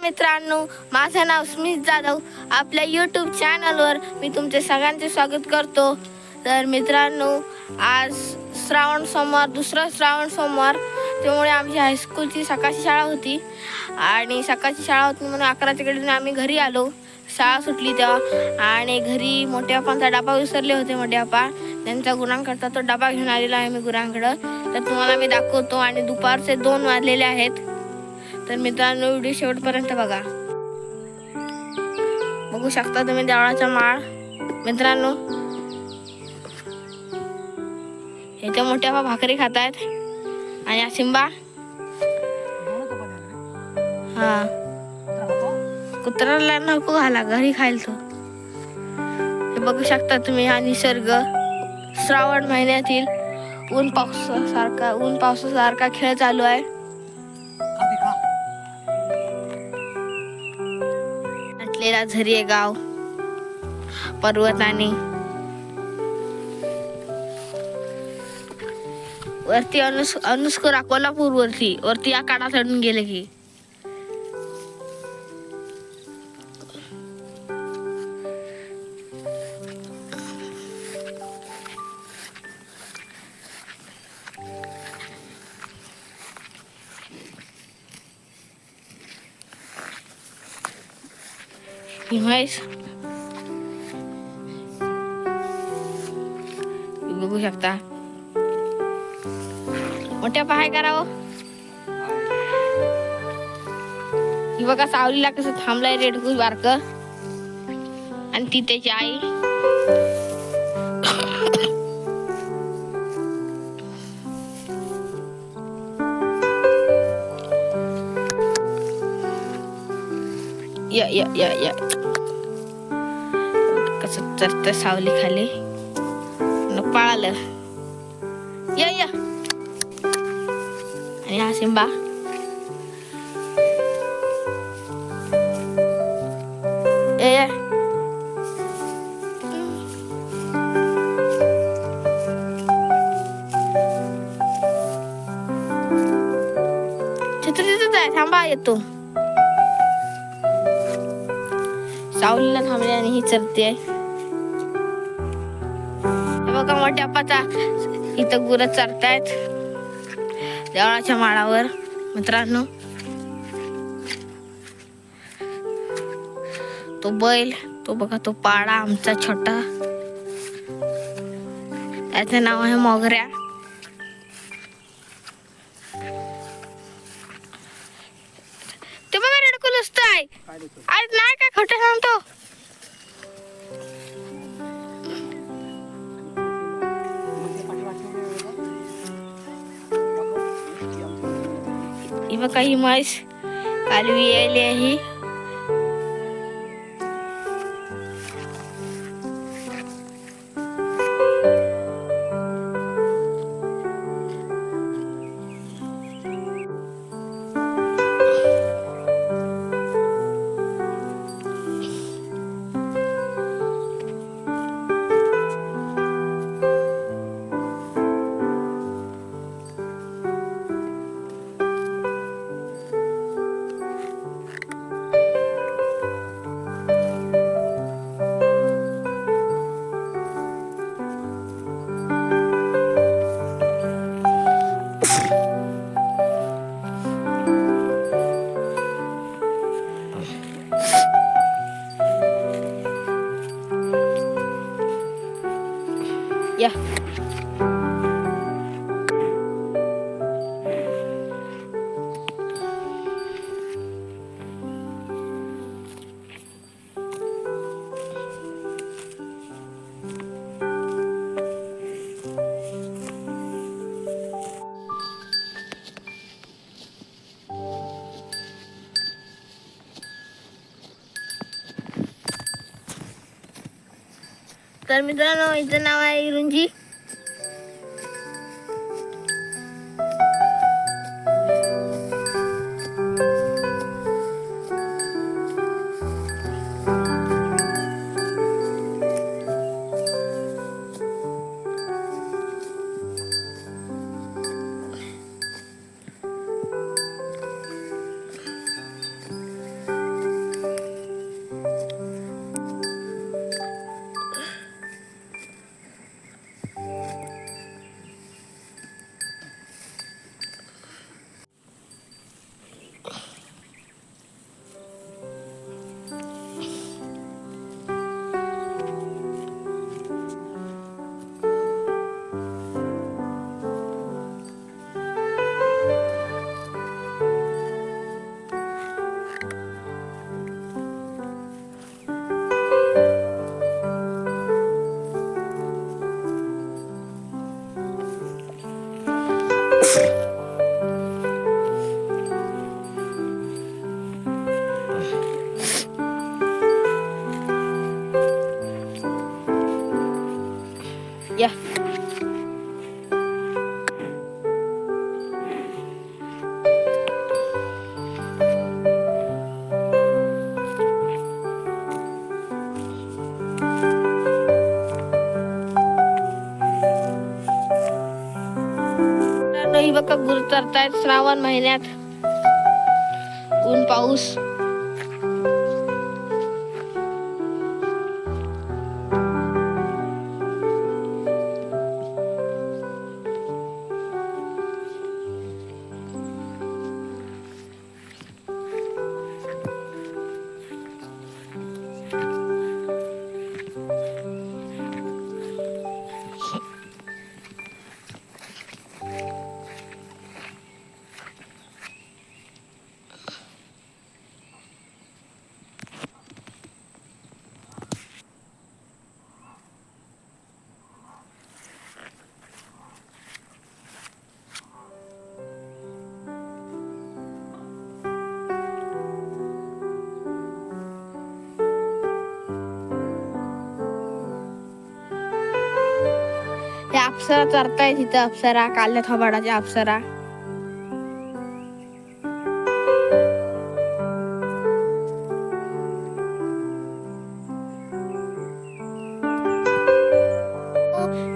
मित्रांनो, माझं नाव स्मित जाधव. आपल्या यूट्यूब चॅनलवर मी तुमचे सगळ्यांचे स्वागत करतो. तर मित्रांनो, आज श्रावण सोमवार, दुसरा श्रावण सोमवार, त्यामुळे आमची हायस्कूलची सकाळची शाळा होती आणि सकाळची शाळा होती म्हणून 11च्या कडे आम्ही घरी आलो. शाळा सुटली तेव्हा आणि घरी मोठ्या बापांचा डबा विसरले होते. मोठ्या बापा त्यांचा गुरांकडचा तो डबा घेऊन आलेला आहे मी गुरांकडं. तर तुम्हाला मी दाखवतो. आणि दुपारचे 2 वाजलेले आहेत. तर मित्रांनो, व्हिडिओ शेवटपर्यंत बघा. बघू शकता तुम्ही देवळाचा माळ. मित्रांनो, इथे मोठ्या बा भाकरी खात आहेत आणि आसिंबा कुत्र्याला नको घाला, घरी खायला तो. हे बघू शकता तुम्ही, हा निसर्ग श्रावण महिन्यातील ऊन पावसासारखा खेळ चालू आहे. नटलेला झरी गाव पर्वताने वरती अनुस्कोरा कोल्हापूर वरती या काढा चढून गेले की हिमायस बघू शकता. मोठ्या पाहाय करावं. ही बघा सावलीला कसं थांबलाय रेडकूस बारक. आणि ती त्याची आई. या या या या कसं चरत सावली खाली पळालं. या या आणि हा सिंबा. छत्री जाय, थांबा येतो. सावलीला थांबले आणि ही चरते. बघा मोठ्या पाचा इथं गुरं चरतायत देवळाच्या माळावर. मित्रांनो, तो बैल, तो बघा, तो पाडा आमचा छोटा, त्याचं नाव आहे मोगऱ्या. ते बघा रेडकुल असतंय. आज नाही काय खोटं सांगतो. ही बघा ही म्हैस कालवी यायली आहे. या तर मित्रांनो, हिचं नाव आहे इरुंजी. या. ही बघा गुरु चरतायत श्रावण महिन्यात. ऊन पाऊस. अप्सरा चरताय तिथं. अप्सरा, काल्या थोबाडाच्या अप्सरा.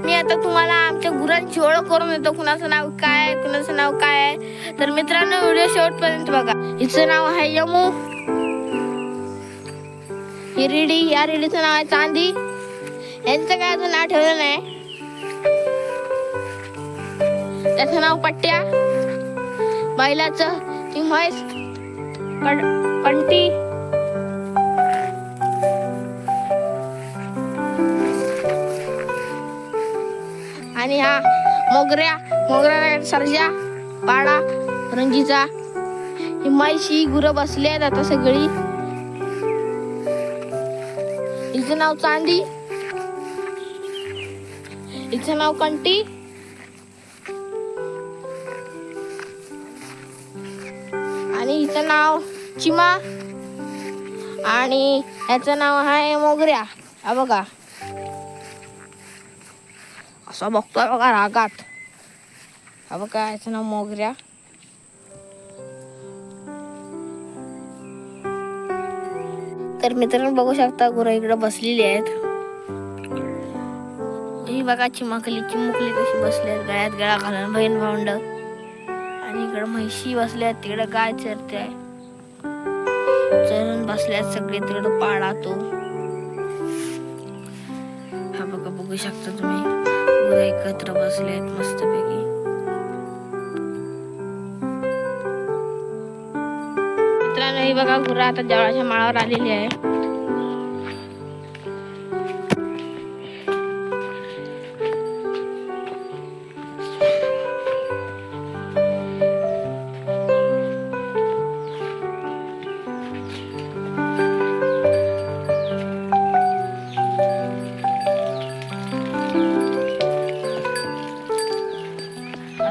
मी आता तुम्हाला आमच्या गुरांची ओळख करून देतो. कुणाचं नाव काय, कुणाचं नाव काय आहे. तर मित्रांनो, व्हिडिओ शेवटपर्यंत बघा. हिचं नाव आहे यमू. ही रेडी. या रेडीचं नाव आहे चांदी. यांचं काय अजून नाव ठेवलं नाही. त्याचं नाव पट्ट्या. बैलाचं ती म्हैस कंटी. आणि हा मोगऱ्या सर्जा पाडा रंजीचा. ही म्हैशी गुरं बसली आहेत आता सगळी. हिचं नाव चांदी. हिचं नाव कंटी. आणि हिचं नाव चिमा. आणि ह्याचं नाव आहे मोगऱ्या. हा बघा, असं बघतोय बघा रागात. हा बघा, ह्याचं नाव मोगऱ्या. तर मित्रांनो बघू शकता, गुरं इकडे बसलेली आहेत. ही बघा चिमुकली कशी बसली आहेत, गळ्यात गळा घालून बहीण भावंड. आणि इकडे म्हैशी बसल्यात. तिकडे गाय चरते, चरून बसल्यात सगळे. तिकडे पाडा तो. हा बघा, बघू शकता तुम्ही, गुरं एकत्र बसलेत मस्तपैकी. मित्रांनो ही बघा, गुरं आता देवळाच्या माळावर आलेली आहे.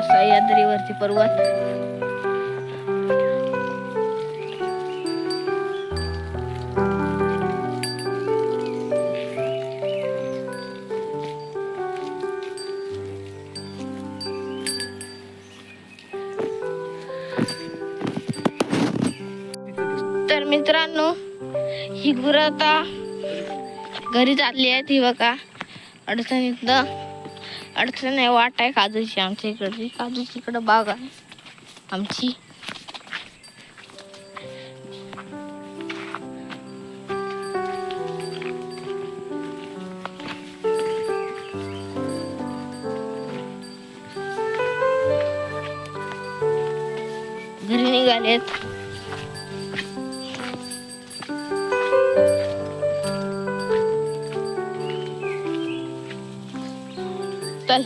सह्याद्रीवरती पर्वत. तर मित्रांनो, ही गुरं आता घरी चालली आहेत. ही बघा, अडचण आहे. वाट आहे काजूची आमच्या इकडची. काजूची इकडं बाग आहे आमची. घरी निघालेत. चल.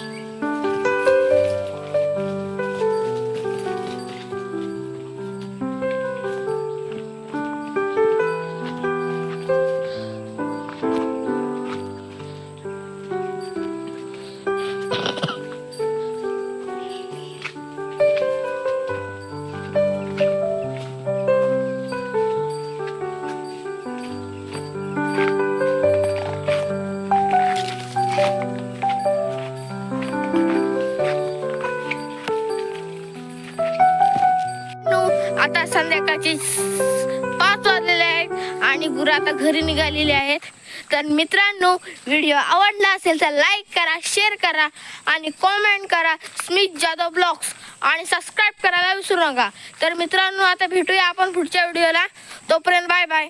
रात्रीचे 5 वाजलेले आहेत आणि गुरु आता घरी निघालेले आहेत. तर मित्रांनो, व्हिडिओ आवडला असेल तर लाईक करा, शेअर करा आणि कॉमेंट करा स्मित जाधव ब्लॉग्स आणि सबस्क्राईब करायला विसरू नका. तर मित्रांनो, आता भेटूया आपण पुढच्या व्हिडिओला. तोपर्यंत बाय बाय.